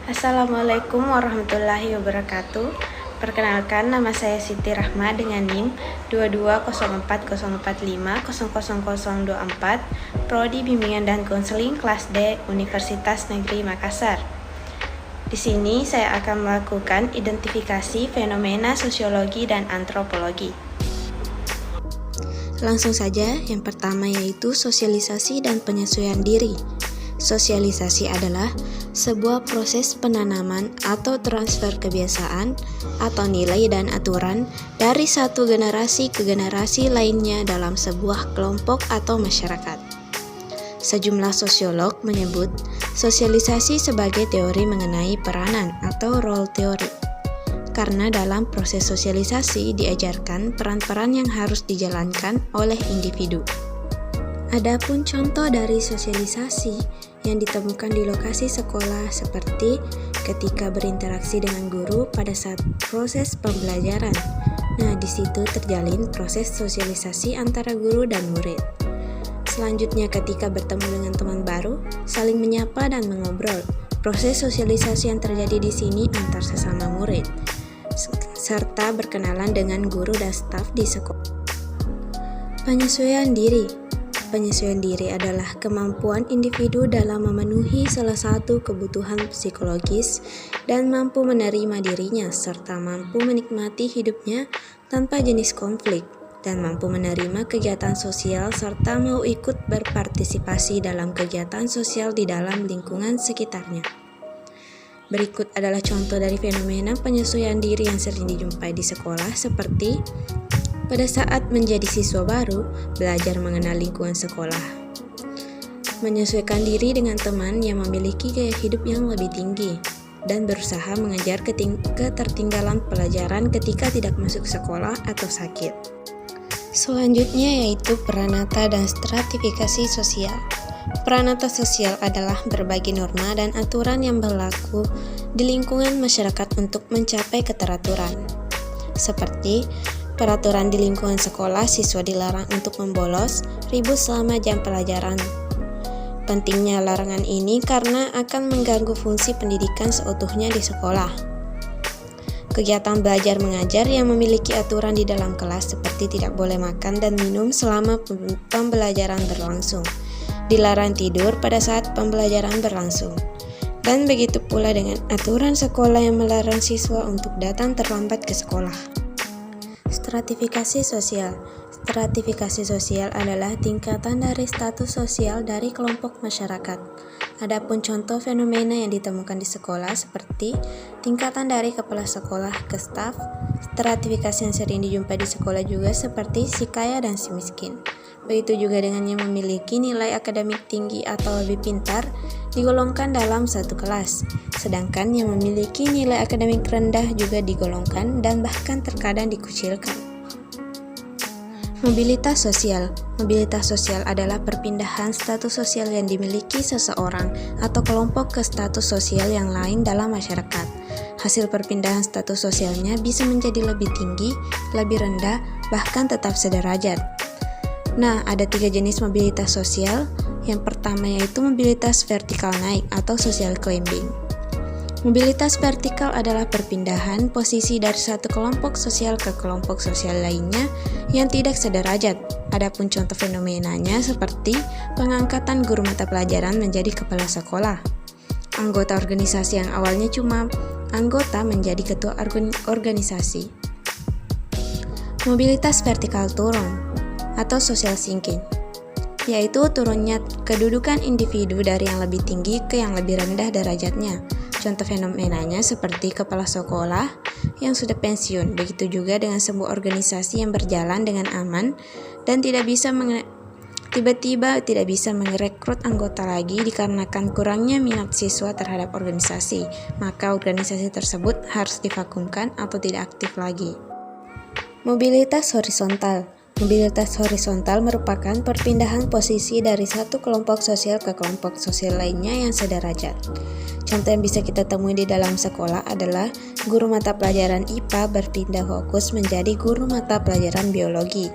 Assalamualaikum warahmatullahi wabarakatuh. Perkenalkan, nama saya Siti Rahma dengan NIM 2204045000024, Prodi Bimbingan dan Konseling kelas D Universitas Negeri Makassar. Di sini saya akan melakukan identifikasi fenomena sosiologi dan antropologi. Langsung saja, yang pertama yaitu sosialisasi dan penyesuaian diri. Sosialisasi adalah sebuah proses penanaman atau transfer kebiasaan atau nilai dan aturan dari satu generasi ke generasi lainnya dalam sebuah kelompok atau masyarakat. Sejumlah sosiolog menyebut sosialisasi sebagai teori mengenai peranan atau role theory, karena dalam proses sosialisasi diajarkan peran-peran yang harus dijalankan oleh individu. Adapun contoh dari sosialisasi yang ditemukan di lokasi sekolah seperti ketika berinteraksi dengan guru pada saat proses pembelajaran. Nah, di situ terjalin proses sosialisasi antara guru dan murid. Selanjutnya, ketika bertemu dengan teman baru, saling menyapa dan mengobrol. Proses sosialisasi yang terjadi di sini antar sesama murid, serta berkenalan dengan guru dan staf di sekolah. Penyesuaian diri. Penyesuaian diri adalah kemampuan individu dalam memenuhi salah satu kebutuhan psikologis dan mampu menerima dirinya, serta mampu menikmati hidupnya tanpa jenis konflik, dan mampu menerima kegiatan sosial serta mau ikut berpartisipasi dalam kegiatan sosial di dalam lingkungan sekitarnya. Berikut adalah contoh dari fenomena penyesuaian diri yang sering dijumpai di sekolah, seperti pada saat menjadi siswa baru, belajar mengenal lingkungan sekolah. Menyesuaikan diri dengan teman yang memiliki gaya hidup yang lebih tinggi, dan berusaha mengejar ketertinggalan pelajaran ketika tidak masuk sekolah atau sakit. Selanjutnya yaitu peranata dan stratifikasi sosial. Peranata sosial adalah berbagai norma dan aturan yang berlaku di lingkungan masyarakat untuk mencapai keteraturan. Seperti peraturan di lingkungan sekolah, siswa dilarang untuk membolos, ribut selama jam pelajaran. Pentingnya larangan ini karena akan mengganggu fungsi pendidikan seutuhnya di sekolah. Kegiatan belajar mengajar yang memiliki aturan di dalam kelas, seperti tidak boleh makan dan minum selama pembelajaran berlangsung, dilarang tidur pada saat pembelajaran berlangsung. Dan begitu pula dengan aturan sekolah yang melarang siswa untuk datang terlambat ke sekolah. Stratifikasi sosial. Stratifikasi sosial adalah tingkatan dari status sosial dari kelompok masyarakat. Adapun contoh fenomena yang ditemukan di sekolah seperti tingkatan dari kepala sekolah ke staf. Stratifikasi yang sering dijumpai di sekolah juga seperti si kaya dan si miskin. Begitu juga dengan yang memiliki nilai akademik tinggi atau lebih pintar digolongkan dalam satu kelas, sedangkan yang memiliki nilai akademik rendah juga digolongkan dan bahkan terkadang dikucilkan. Mobilitas sosial. Mobilitas sosial adalah perpindahan status sosial yang dimiliki seseorang atau kelompok ke status sosial yang lain dalam masyarakat. Hasil perpindahan status sosialnya bisa menjadi lebih tinggi, lebih rendah, bahkan tetap sederajat. Nah, ada 3 jenis mobilitas sosial. Yang pertama yaitu mobilitas vertikal naik atau social climbing. Mobilitas vertikal adalah perpindahan posisi dari satu kelompok sosial ke kelompok sosial lainnya yang tidak sederajat. Adapun contoh fenomenanya seperti pengangkatan guru mata pelajaran menjadi kepala sekolah. Anggota organisasi yang awalnya cuma anggota menjadi ketua organisasi. Mobilitas vertikal turun atau social sinking, yaitu turunnya kedudukan individu dari yang lebih tinggi ke yang lebih rendah derajatnya. Contoh fenomenanya seperti kepala sekolah yang sudah pensiun, begitu juga dengan sebuah organisasi yang berjalan dengan aman dan tiba-tiba tidak bisa merekrut anggota lagi dikarenakan kurangnya minat siswa terhadap organisasi, maka organisasi tersebut harus divakumkan atau tidak aktif lagi. Mobilitas horizontal. Mobilitas horizontal merupakan perpindahan posisi dari satu kelompok sosial ke kelompok sosial lainnya yang sederajat. Contoh yang bisa kita temui di dalam sekolah adalah guru mata pelajaran IPA berpindah fokus menjadi guru mata pelajaran biologi.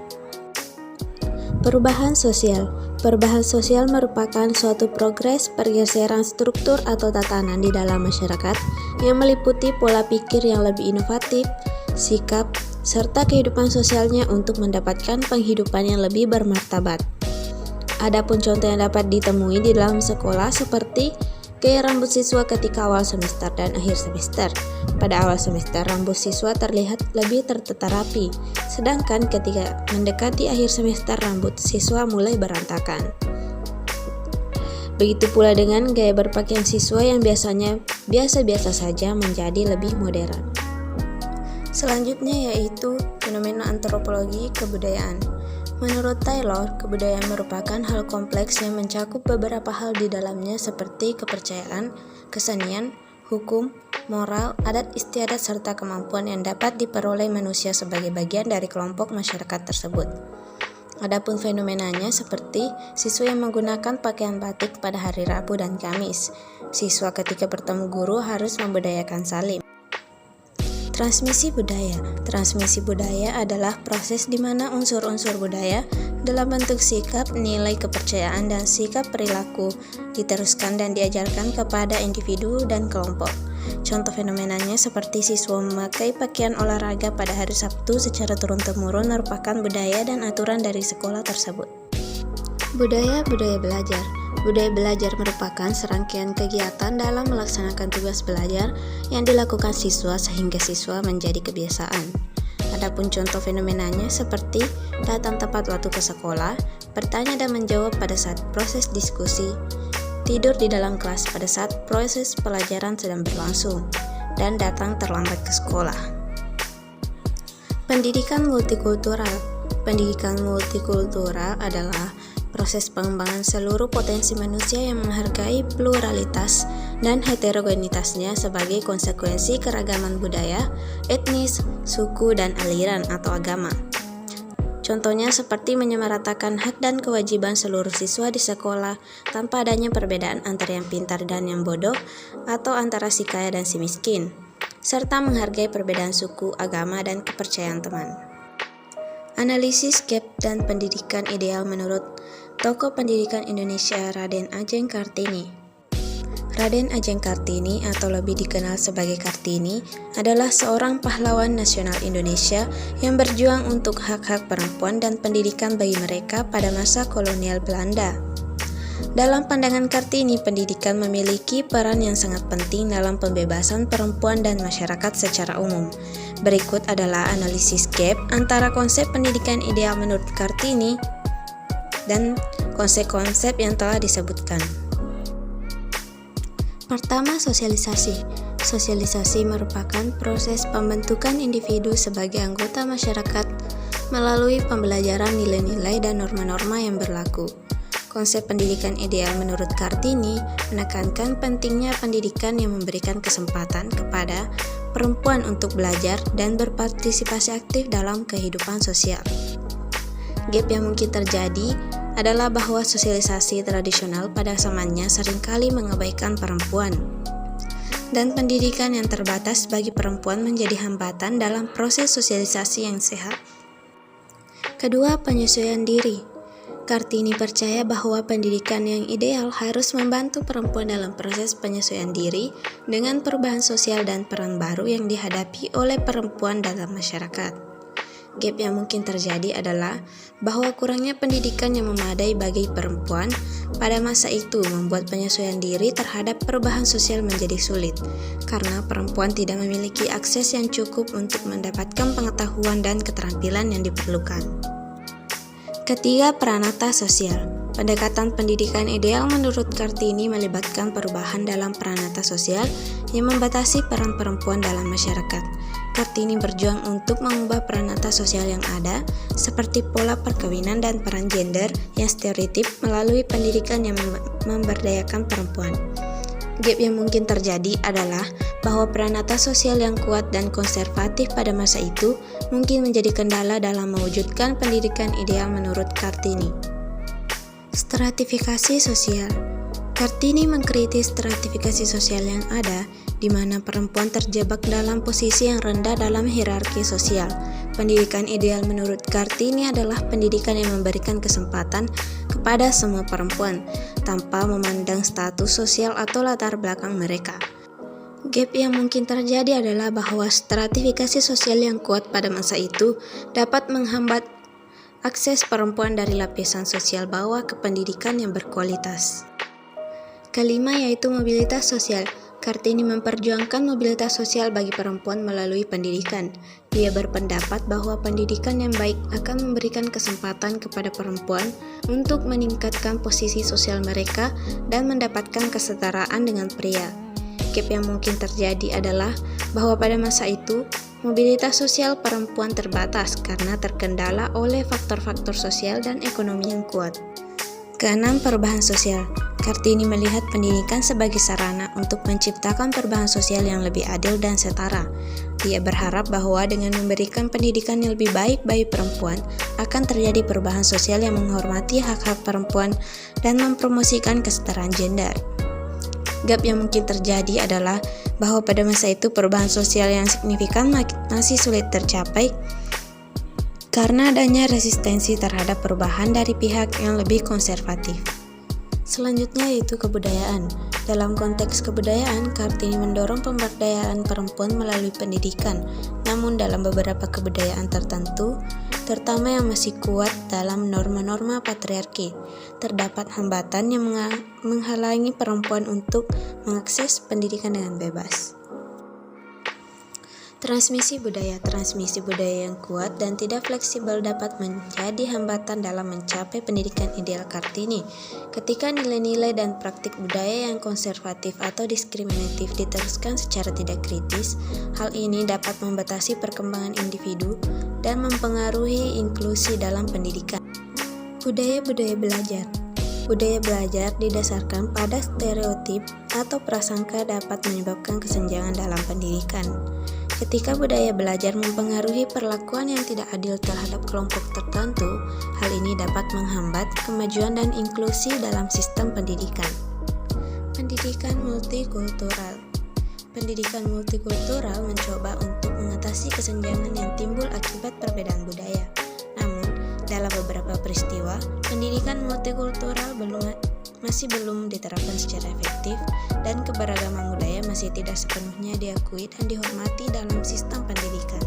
Perubahan sosial. Perubahan sosial merupakan suatu progres pergeseran struktur atau tatanan di dalam masyarakat yang meliputi pola pikir yang lebih inovatif, sikap, serta kehidupan sosialnya untuk mendapatkan penghidupan yang lebih bermartabat. Adapun contoh yang dapat ditemui di dalam sekolah seperti gaya rambut siswa ketika awal semester dan akhir semester. Pada awal semester, rambut siswa terlihat lebih tertata rapi, sedangkan ketika mendekati akhir semester, rambut siswa mulai berantakan. Begitu pula dengan gaya berpakaian siswa yang biasanya biasa-biasa saja menjadi lebih modern. Selanjutnya yaitu fenomena antropologi kebudayaan. Menurut Taylor, kebudayaan merupakan hal kompleks yang mencakup beberapa hal di dalamnya seperti kepercayaan, kesenian, hukum, moral, adat istiadat, serta kemampuan yang dapat diperoleh manusia sebagai bagian dari kelompok masyarakat tersebut. Adapun fenomenanya seperti siswa yang menggunakan pakaian batik pada hari Rabu dan Kamis. Siswa ketika bertemu guru harus membudayakan salim. Transmisi budaya. Transmisi budaya adalah proses di mana unsur-unsur budaya dalam bentuk sikap, nilai, kepercayaan, dan sikap perilaku diteruskan dan diajarkan kepada individu dan kelompok. Contoh fenomenanya seperti siswa memakai pakaian olahraga pada hari Sabtu secara turun-temurun merupakan budaya dan aturan dari sekolah tersebut. Budaya belajar. Budaya belajar merupakan serangkaian kegiatan dalam melaksanakan tugas belajar yang dilakukan siswa sehingga siswa menjadi kebiasaan. Adapun contoh fenomenanya seperti datang tepat waktu ke sekolah, bertanya dan menjawab pada saat proses diskusi, tidur di dalam kelas pada saat proses pelajaran sedang berlangsung, dan datang terlambat ke sekolah. Pendidikan multikultural. Pendidikan multikultural adalah proses pengembangan seluruh potensi manusia yang menghargai pluralitas dan heterogenitasnya sebagai konsekuensi keragaman budaya, etnis, suku, dan aliran atau agama. Contohnya seperti menyamaratakan hak dan kewajiban seluruh siswa di sekolah tanpa adanya perbedaan antara yang pintar dan yang bodoh atau antara si kaya dan si miskin, serta menghargai perbedaan suku, agama, dan kepercayaan teman. Analisis gap dan pendidikan ideal menurut tokoh pendidikan Indonesia Raden Adjeng Kartini. Raden Adjeng Kartini atau lebih dikenal sebagai Kartini adalah seorang pahlawan nasional Indonesia yang berjuang untuk hak-hak perempuan dan pendidikan bagi mereka pada masa kolonial Belanda. Dalam pandangan Kartini, pendidikan memiliki peran yang sangat penting dalam pembebasan perempuan dan masyarakat secara umum. Berikut adalah analisis gap antara konsep pendidikan ideal menurut Kartini dan konsep-konsep yang telah disebutkan. Pertama, sosialisasi. Sosialisasi merupakan proses pembentukan individu sebagai anggota masyarakat melalui pembelajaran nilai-nilai dan norma-norma yang berlaku. Konsep pendidikan ideal menurut Kartini menekankan pentingnya pendidikan yang memberikan kesempatan kepada perempuan untuk belajar dan berpartisipasi aktif dalam kehidupan sosial. Gap yang mungkin terjadi adalah bahwa sosialisasi tradisional pada zamannya seringkali mengabaikan perempuan, dan pendidikan yang terbatas bagi perempuan menjadi hambatan dalam proses sosialisasi yang sehat. Kedua, penyesuaian diri. Kartini percaya bahwa pendidikan yang ideal harus membantu perempuan dalam proses penyesuaian diri dengan perubahan sosial dan peran baru yang dihadapi oleh perempuan dalam masyarakat. Gap yang mungkin terjadi adalah bahwa kurangnya pendidikan yang memadai bagi perempuan pada masa itu membuat penyesuaian diri terhadap perubahan sosial menjadi sulit, karena perempuan tidak memiliki akses yang cukup untuk mendapatkan pengetahuan dan keterampilan yang diperlukan. Ketiga, peranata sosial. Pendekatan pendidikan ideal menurut Kartini melibatkan perubahan dalam peranata sosial yang membatasi peran perempuan dalam masyarakat. Kartini berjuang untuk mengubah peranata sosial yang ada, seperti pola perkawinan dan peran gender yang stereotip melalui pendidikan yang memberdayakan perempuan. Gap yang mungkin terjadi adalah bahwa peranata sosial yang kuat dan konservatif pada masa itu mungkin menjadi kendala dalam mewujudkan pendidikan ideal menurut Kartini. Stratifikasi sosial. Kartini mengkritik stratifikasi sosial yang ada, di mana perempuan terjebak dalam posisi yang rendah dalam hierarki sosial. Pendidikan ideal menurut Kartini adalah pendidikan yang memberikan kesempatan kepada semua perempuan tanpa memandang status sosial atau latar belakang mereka. Gap yang mungkin terjadi adalah bahwa stratifikasi sosial yang kuat pada masa itu dapat menghambat akses perempuan dari lapisan sosial bawah ke pendidikan yang berkualitas. Kelima yaitu mobilitas sosial. Kartini memperjuangkan mobilitas sosial bagi perempuan melalui pendidikan. Dia berpendapat bahwa pendidikan yang baik akan memberikan kesempatan kepada perempuan untuk meningkatkan posisi sosial mereka dan mendapatkan kesetaraan dengan pria. Gap yang mungkin terjadi adalah bahwa pada masa itu, mobilitas sosial perempuan terbatas karena terkendala oleh faktor-faktor sosial dan ekonomi yang kuat. Keenam, perubahan sosial. Kartini melihat pendidikan sebagai sarana untuk menciptakan perubahan sosial yang lebih adil dan setara. Dia berharap bahwa dengan memberikan pendidikan yang lebih baik bagi perempuan, akan terjadi perubahan sosial yang menghormati hak-hak perempuan dan mempromosikan kesetaraan gender. Gap yang mungkin terjadi adalah bahwa pada masa itu perubahan sosial yang signifikan masih sulit tercapai karena adanya resistensi terhadap perubahan dari pihak yang lebih konservatif. Selanjutnya yaitu kebudayaan. Dalam konteks kebudayaan, Kartini mendorong pemberdayaan perempuan melalui pendidikan. Namun dalam beberapa kebudayaan tertentu, terutama yang masih kuat dalam norma-norma patriarki, terdapat hambatan yang menghalangi perempuan untuk mengakses pendidikan dengan bebas. Transmisi budaya yang kuat dan tidak fleksibel dapat menjadi hambatan dalam mencapai pendidikan ideal Kartini. Ketika nilai-nilai dan praktik budaya yang konservatif atau diskriminatif diteruskan secara tidak kritis, hal ini dapat membatasi perkembangan individu dan mempengaruhi inklusi dalam pendidikan. Budaya belajar didasarkan pada stereotip atau prasangka dapat menyebabkan kesenjangan dalam pendidikan. Ketika budaya belajar mempengaruhi perlakuan yang tidak adil terhadap kelompok tertentu, hal ini dapat menghambat kemajuan dan inklusi dalam sistem pendidikan. Pendidikan multikultural mencoba untuk mengatasi kesenjangan yang timbul akibat perbedaan budaya. Namun, dalam beberapa peristiwa, pendidikan multikultural masih belum diterapkan secara efektif dan keberagaman budaya masih tidak sepenuhnya diakui dan dihormati dalam sistem pendidikan.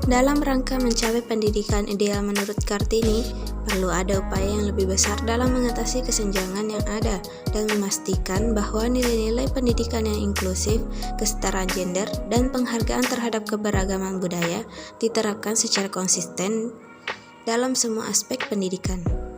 Dalam rangka mencapai pendidikan ideal menurut Kartini, perlu ada upaya yang lebih besar dalam mengatasi kesenjangan yang ada dan memastikan bahwa nilai-nilai pendidikan yang inklusif, kesetaraan gender, dan penghargaan terhadap keberagaman budaya diterapkan secara konsisten dalam semua aspek pendidikan.